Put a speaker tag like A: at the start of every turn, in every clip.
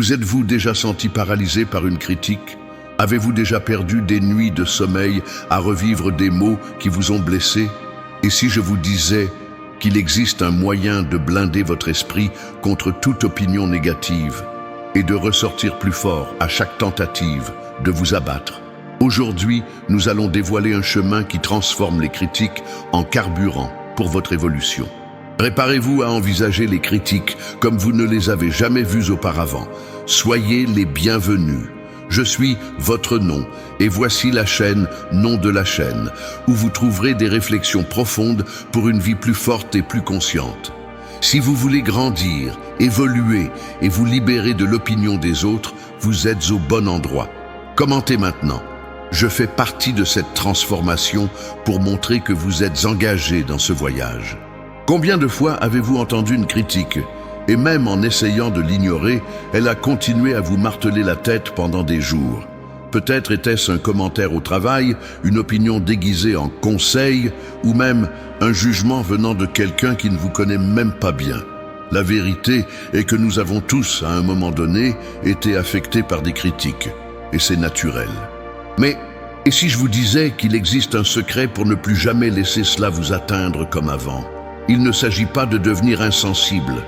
A: Vous êtes-vous déjà senti paralysé par une critique? Avez-vous déjà perdu des nuits de sommeil à revivre des mots qui vous ont blessé? Et si je vous disais qu'il existe un moyen de blinder votre esprit contre toute opinion négative et de ressortir plus fort à chaque tentative de vous abattre? Aujourd'hui, nous allons dévoiler un chemin qui transforme les critiques en carburant pour votre évolution. Préparez-vous à envisager les critiques comme vous ne les avez jamais vues auparavant. Soyez les bienvenus. Je suis votre nom et voici la chaîne Nom de la chaîne, où vous trouverez des réflexions profondes pour une vie plus forte et plus consciente. Si vous voulez grandir, évoluer et vous libérer de l'opinion des autres, vous êtes au bon endroit. Commentez maintenant. Je fais partie de cette transformation pour montrer que vous êtes engagé dans ce voyage. Combien de fois avez-vous entendu une critique? Et même en essayant de l'ignorer, elle a continué à vous marteler la tête pendant des jours. Peut-être était-ce un commentaire au travail, une opinion déguisée en conseil, ou même un jugement venant de quelqu'un qui ne vous connaît même pas bien. La vérité est que nous avons tous, à un moment donné, été affectés par des critiques, et c'est naturel. Mais, et si je vous disais qu'il existe un secret pour ne plus jamais laisser cela vous atteindre comme avant? Il ne s'agit pas de devenir insensible.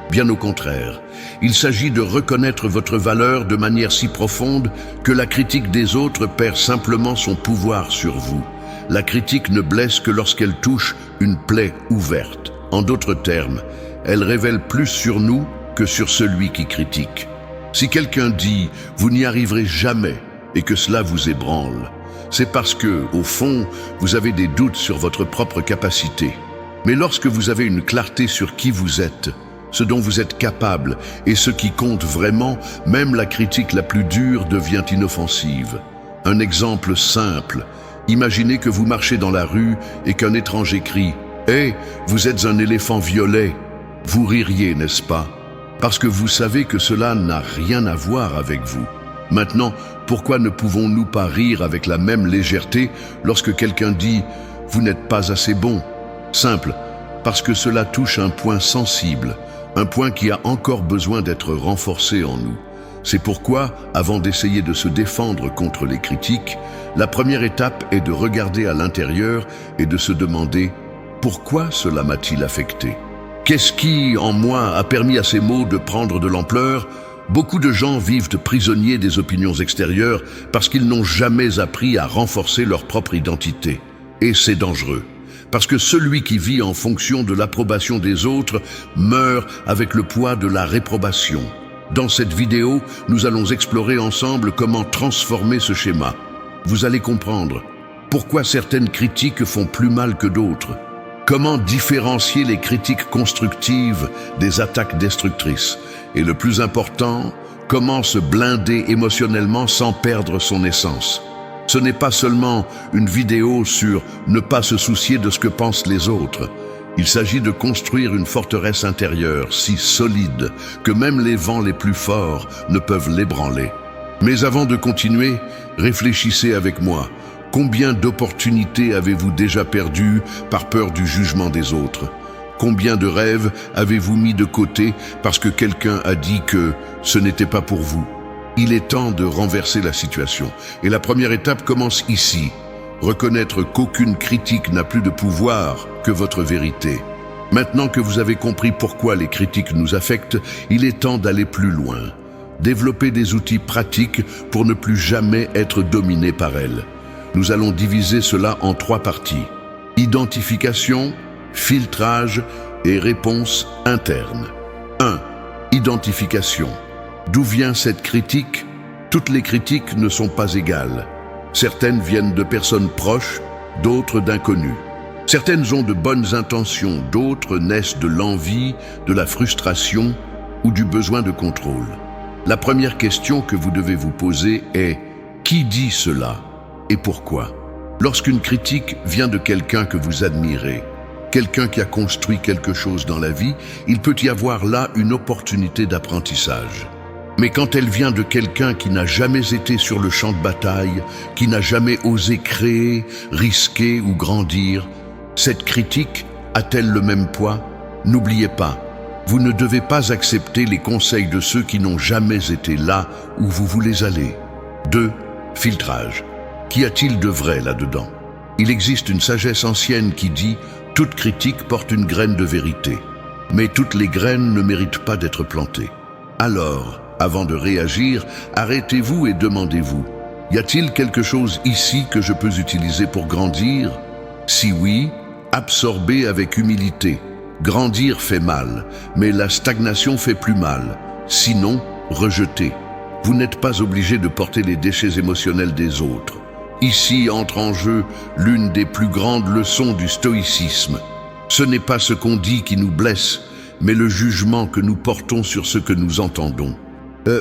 A: Bien au contraire, il s'agit de reconnaître votre valeur de manière si profonde que la critique des autres perd simplement son pouvoir sur vous. La critique ne blesse que lorsqu'elle touche une plaie ouverte. En d'autres termes, elle révèle plus sur nous que sur celui qui critique. Si quelqu'un dit « vous n'y arriverez jamais » et que cela vous ébranle, c'est parce que, au fond, vous avez des doutes sur votre propre capacité. Mais lorsque vous avez une clarté sur qui vous êtes, ce dont vous êtes capable et ce qui compte vraiment, même la critique la plus dure devient inoffensive. Un exemple simple, imaginez que vous marchez dans la rue et qu'un étranger crie « Hé, vous êtes un éléphant violet !» Vous ririez, n'est-ce pas? Parce que vous savez que cela n'a rien à voir avec vous. Maintenant, pourquoi ne pouvons-nous pas rire avec la même légèreté lorsque quelqu'un dit « Vous n'êtes pas assez bon ?» Simple, parce que cela touche un point sensible, un point qui a encore besoin d'être renforcé en nous. C'est pourquoi, avant d'essayer de se défendre contre les critiques, la première étape est de regarder à l'intérieur et de se demander « Pourquoi cela m'a-t-il affecté ?» Qu'est-ce qui, en moi, a permis à ces mots de prendre de l'ampleur? Beaucoup de gens vivent prisonniers des opinions extérieures parce qu'ils n'ont jamais appris à renforcer leur propre identité. Et c'est dangereux. Parce que celui qui vit en fonction de l'approbation des autres meurt avec le poids de la réprobation. Dans cette vidéo, nous allons explorer ensemble comment transformer ce schéma. Vous allez comprendre pourquoi certaines critiques font plus mal que d'autres, comment différencier les critiques constructives des attaques destructrices, et le plus important, comment se blinder émotionnellement sans perdre son essence. Ce n'est pas seulement une vidéo sur ne pas se soucier de ce que pensent les autres. Il s'agit de construire une forteresse intérieure si solide que même les vents les plus forts ne peuvent l'ébranler. Mais avant de continuer, réfléchissez avec moi. Combien d'opportunités avez-vous déjà perdues par peur du jugement des autres? Combien de rêves avez-vous mis de côté parce que quelqu'un a dit que ce n'était pas pour vous? Il est temps de renverser la situation. Et la première étape commence ici. Reconnaître qu'aucune critique n'a plus de pouvoir que votre vérité. Maintenant que vous avez compris pourquoi les critiques nous affectent, il est temps d'aller plus loin. Développer des outils pratiques pour ne plus jamais être dominé par elles. Nous allons diviser cela en 3 parties. Identification, filtrage et réponse interne. 1. Identification. D'où vient cette critique? Toutes les critiques ne sont pas égales. Certaines viennent de personnes proches, d'autres d'inconnus. Certaines ont de bonnes intentions, d'autres naissent de l'envie, de la frustration ou du besoin de contrôle. La première question que vous devez vous poser est « Qui dit cela et pourquoi ?» Lorsqu'une critique vient de quelqu'un que vous admirez, quelqu'un qui a construit quelque chose dans la vie, il peut y avoir là une opportunité d'apprentissage. Mais quand elle vient de quelqu'un qui n'a jamais été sur le champ de bataille, qui n'a jamais osé créer, risquer ou grandir, cette critique a-t-elle le même poids? N'oubliez pas, Vous ne devez pas accepter les conseils de ceux qui n'ont jamais été là où vous voulez aller. 2. Filtrage. Qu'y a-t-il de vrai là-dedans? Il existe une sagesse ancienne qui dit « Toute critique porte une graine de vérité ». Mais toutes les graines ne méritent pas d'être plantées. Alors, avant de réagir, arrêtez-vous et demandez-vous « Y a-t-il quelque chose ici que je peux utiliser pour grandir ?» Si oui, absorbez avec humilité. Grandir fait mal, mais la stagnation fait plus mal. Sinon, rejetez. Vous n'êtes pas obligé de porter les déchets émotionnels des autres. Ici entre en jeu l'une des plus grandes leçons du stoïcisme. Ce n'est pas ce qu'on dit qui nous blesse, mais le jugement que nous portons sur ce que nous entendons.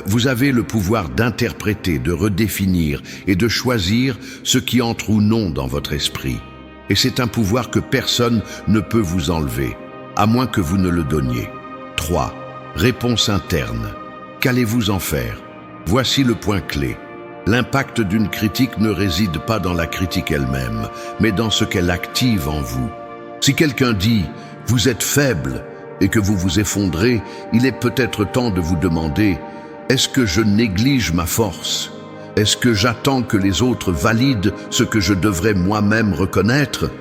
A: Vous avez le pouvoir d'interpréter, de redéfinir et de choisir ce qui entre ou non dans votre esprit. Et c'est un pouvoir que personne ne peut vous enlever, à moins que vous ne le donniez. 3. Réponse interne. Qu'allez-vous en faire? Voici le point clé. L'impact d'une critique ne réside pas dans la critique elle-même, mais dans ce qu'elle active en vous. Si quelqu'un dit « vous êtes faible » et que vous vous effondrez, il est peut-être temps de vous demander « est-ce que je néglige ma force? Est-ce que j'attends que les autres valident ce que je devrais moi-même reconnaître ?»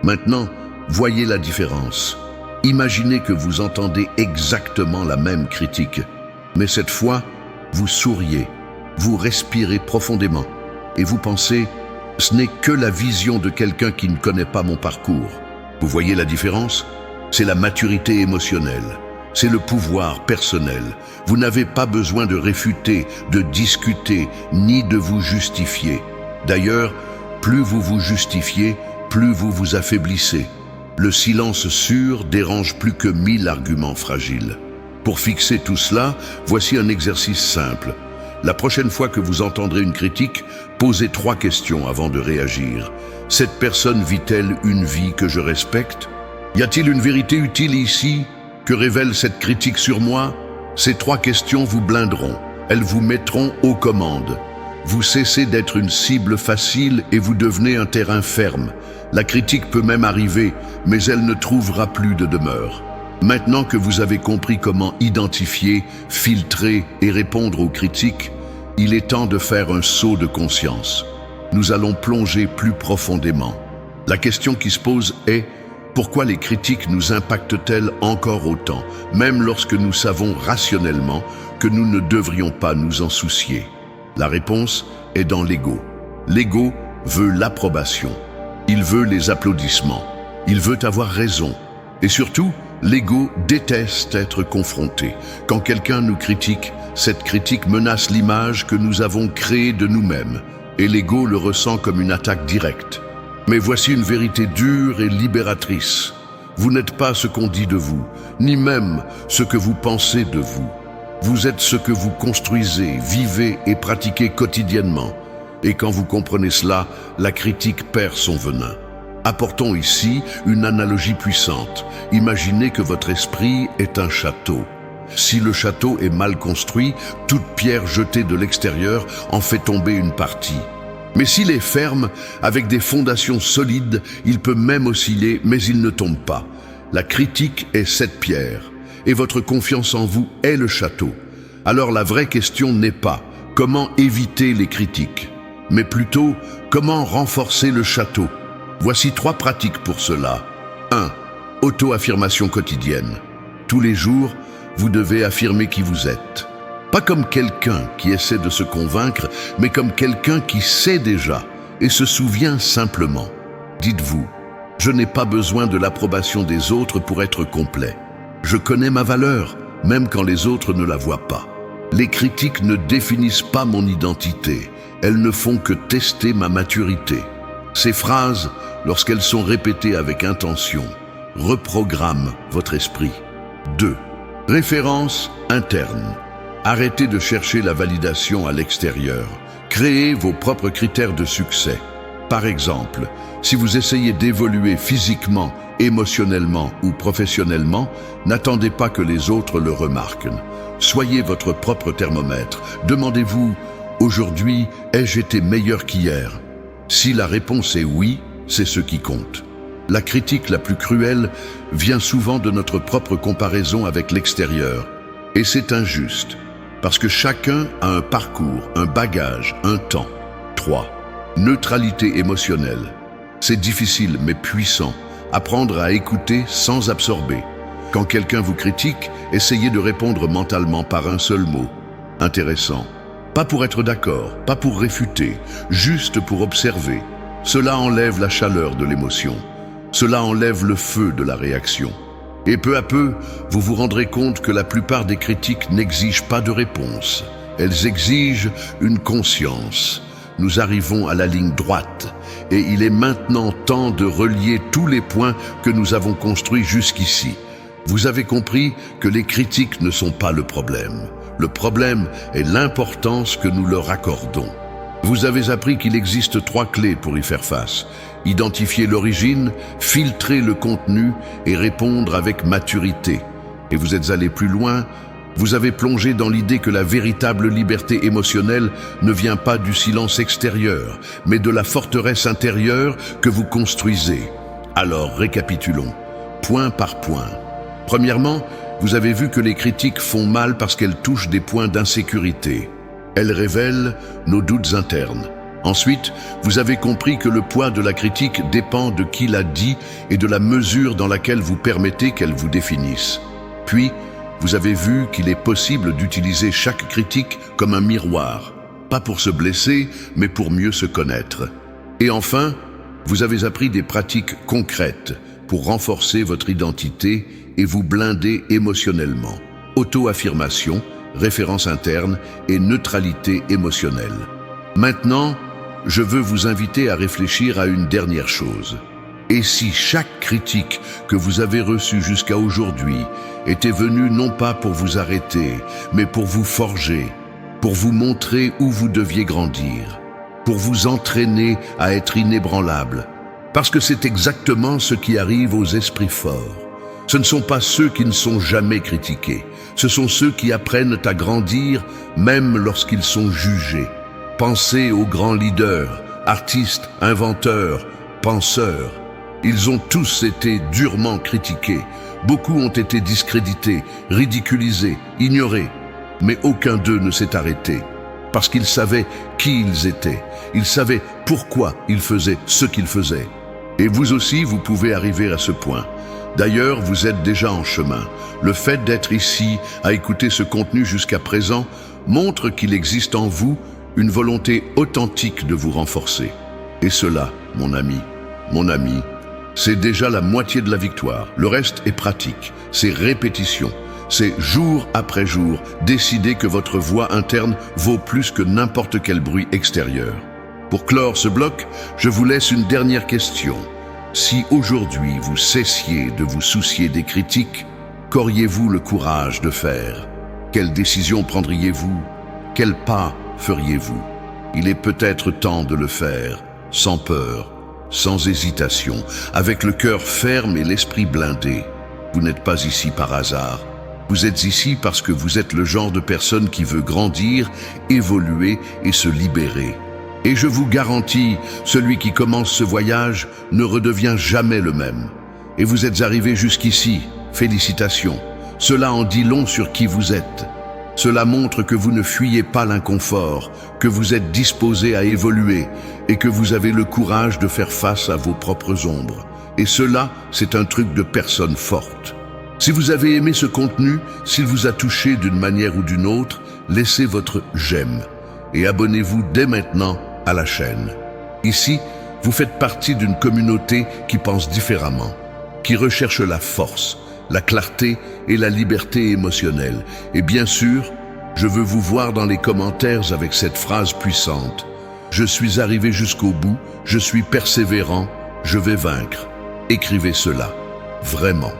A: Maintenant, voyez la différence. Imaginez que vous entendez exactement la même critique, mais cette fois, vous souriez, vous respirez profondément et vous pensez « ce n'est que la vision de quelqu'un qui ne connaît pas mon parcours ». Vous voyez la différence? C'est la maturité émotionnelle, c'est le pouvoir personnel. Vous n'avez pas besoin de réfuter, de discuter, ni de vous justifier. D'ailleurs, plus vous vous justifiez, plus vous vous affaiblissez. Le silence sûr dérange plus que 1000 arguments fragiles. Pour fixer tout cela, voici un exercice simple. La prochaine fois que vous entendrez une critique, posez 3 questions avant de réagir. Cette personne vit-elle une vie que je respecte? Y a-t-il une vérité utile ici? Que révèle cette critique sur moi? Ces 3 questions vous blinderont. Elles vous mettront aux commandes. Vous cessez d'être une cible facile et vous devenez un terrain ferme. La critique peut même arriver, mais elle ne trouvera plus de demeure. Maintenant que vous avez compris comment identifier, filtrer et répondre aux critiques, il est temps de faire un saut de conscience. Nous allons plonger plus profondément. La question qui se pose est: pourquoi les critiques nous impactent-elles encore autant, même lorsque nous savons rationnellement que nous ne devrions pas nous en soucier? La réponse est dans l'ego. L'ego veut l'approbation. Il veut les applaudissements. Il veut avoir raison. Et surtout, l'ego déteste être confronté. Quand quelqu'un nous critique, cette critique menace l'image que nous avons créée de nous-mêmes. Et l'ego le ressent comme une attaque directe. Mais voici une vérité dure et libératrice. Vous n'êtes pas ce qu'on dit de vous, ni même ce que vous pensez de vous. Vous êtes ce que vous construisez, vivez et pratiquez quotidiennement. Et quand vous comprenez cela, la critique perd son venin. Apportons ici une analogie puissante. Imaginez que votre esprit est un château. Si le château est mal construit, toute pierre jetée de l'extérieur en fait tomber une partie. Mais s'il est ferme, avec des fondations solides, il peut même osciller, mais il ne tombe pas. La critique est cette pierre, et votre confiance en vous est le château. Alors la vraie question n'est pas comment éviter les critiques, mais plutôt comment renforcer le château. Voici 3 pratiques pour cela. 1. Auto-affirmation quotidienne. Tous les jours, vous devez affirmer qui vous êtes. Pas comme quelqu'un qui essaie de se convaincre, mais comme quelqu'un qui sait déjà et se souvient simplement. Dites-vous, je n'ai pas besoin de l'approbation des autres pour être complet. Je connais ma valeur, même quand les autres ne la voient pas. Les critiques ne définissent pas mon identité, elles ne font que tester ma maturité. Ces phrases, lorsqu'elles sont répétées avec intention, reprogramment votre esprit. 2. Référence interne. Arrêtez de chercher la validation à l'extérieur. Créez vos propres critères de succès. Par exemple, si vous essayez d'évoluer physiquement, émotionnellement ou professionnellement, n'attendez pas que les autres le remarquent. Soyez votre propre thermomètre. Demandez-vous, aujourd'hui, ai-je été meilleur qu'hier? Si la réponse est oui, c'est ce qui compte. La critique la plus cruelle vient souvent de notre propre comparaison avec l'extérieur. Et c'est injuste, parce que chacun a un parcours, un bagage, un temps. 3. Neutralité émotionnelle. C'est difficile mais puissant. Apprendre à écouter sans absorber. Quand quelqu'un vous critique, essayez de répondre mentalement par un seul mot. Intéressant. Pas pour être d'accord, pas pour réfuter, juste pour observer. Cela enlève la chaleur de l'émotion. Cela enlève le feu de la réaction. Et peu à peu, vous vous rendrez compte que la plupart des critiques n'exigent pas de réponse. Elles exigent une conscience. Nous arrivons à la ligne droite. Et il est maintenant temps de relier tous les points que nous avons construits jusqu'ici. Vous avez compris que les critiques ne sont pas le problème. Le problème est l'importance que nous leur accordons. Vous avez appris qu'il existe 3 clés pour y faire face. Identifier l'origine, filtrer le contenu et répondre avec maturité. Et vous êtes allé plus loin, vous avez plongé dans l'idée que la véritable liberté émotionnelle ne vient pas du silence extérieur, mais de la forteresse intérieure que vous construisez. Alors récapitulons, point par point. Premièrement, vous avez vu que les critiques font mal parce qu'elles touchent des points d'insécurité. Elles révèlent nos doutes internes. Ensuite, vous avez compris que le poids de la critique dépend de qui l'a dit et de la mesure dans laquelle vous permettez qu'elle vous définisse. Puis, vous avez vu qu'il est possible d'utiliser chaque critique comme un miroir, pas pour se blesser, mais pour mieux se connaître. Et enfin, vous avez appris des pratiques concrètes pour renforcer votre identité et vous blinder émotionnellement. Auto-affirmation, référence interne et neutralité émotionnelle. Maintenant, je veux vous inviter à réfléchir à une dernière chose. Et si chaque critique que vous avez reçue jusqu'à aujourd'hui était venue non pas pour vous arrêter, mais pour vous forger, pour vous montrer où vous deviez grandir, pour vous entraîner à être inébranlable, parce que c'est exactement ce qui arrive aux esprits forts. Ce ne sont pas ceux qui ne sont jamais critiqués, ce sont ceux qui apprennent à grandir même lorsqu'ils sont jugés. Pensez aux grands leaders, artistes, inventeurs, penseurs. Ils ont tous été durement critiqués. Beaucoup ont été discrédités, ridiculisés, ignorés. Mais aucun d'eux ne s'est arrêté. Parce qu'ils savaient qui ils étaient. Ils savaient pourquoi ils faisaient ce qu'ils faisaient. Et vous aussi, vous pouvez arriver à ce point. D'ailleurs, vous êtes déjà en chemin. Le fait d'être ici, à écouter ce contenu jusqu'à présent, montre qu'il existe en vous une volonté authentique de vous renforcer. Et cela, mon ami, c'est déjà la moitié de la victoire. Le reste est pratique, c'est répétition. C'est jour après jour décider que votre voix interne vaut plus que n'importe quel bruit extérieur. Pour clore ce bloc, je vous laisse une dernière question. Si aujourd'hui vous cessiez de vous soucier des critiques, qu'auriez-vous le courage de faire? Quelle décision prendriez-vous? Quel pas feriez-vous? Il est peut-être temps de le faire, sans peur, sans hésitation, avec le cœur ferme et l'esprit blindé. Vous n'êtes pas ici par hasard. Vous êtes ici parce que vous êtes le genre de personne qui veut grandir, évoluer et se libérer. Et je vous garantis, celui qui commence ce voyage ne redevient jamais le même. Et vous êtes arrivé jusqu'ici, félicitations. Cela en dit long sur qui vous êtes. Cela montre que vous ne fuyez pas l'inconfort, que vous êtes disposé à évoluer et que vous avez le courage de faire face à vos propres ombres. Et cela, c'est un truc de personne forte. Si vous avez aimé ce contenu, s'il vous a touché d'une manière ou d'une autre, laissez votre j'aime et abonnez-vous dès maintenant à la chaîne. Ici, vous faites partie d'une communauté qui pense différemment, qui recherche la force, la clarté et la liberté émotionnelle. Et bien sûr, je veux vous voir dans les commentaires avec cette phrase puissante. Je suis arrivé jusqu'au bout, je suis persévérant, je vais vaincre. Écrivez cela, vraiment.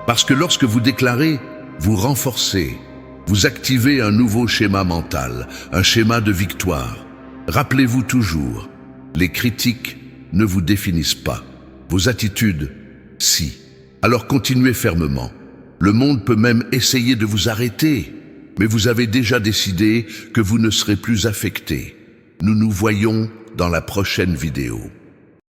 A: Parce que lorsque vous déclarez, vous renforcez, vous activez un nouveau schéma mental, un schéma de victoire. Rappelez-vous toujours, les critiques ne vous définissent pas. Vos attitudes, si. Alors continuez fermement. Le monde peut même essayer de vous arrêter, mais vous avez déjà décidé que vous ne serez plus affecté. Nous nous voyons dans la prochaine vidéo.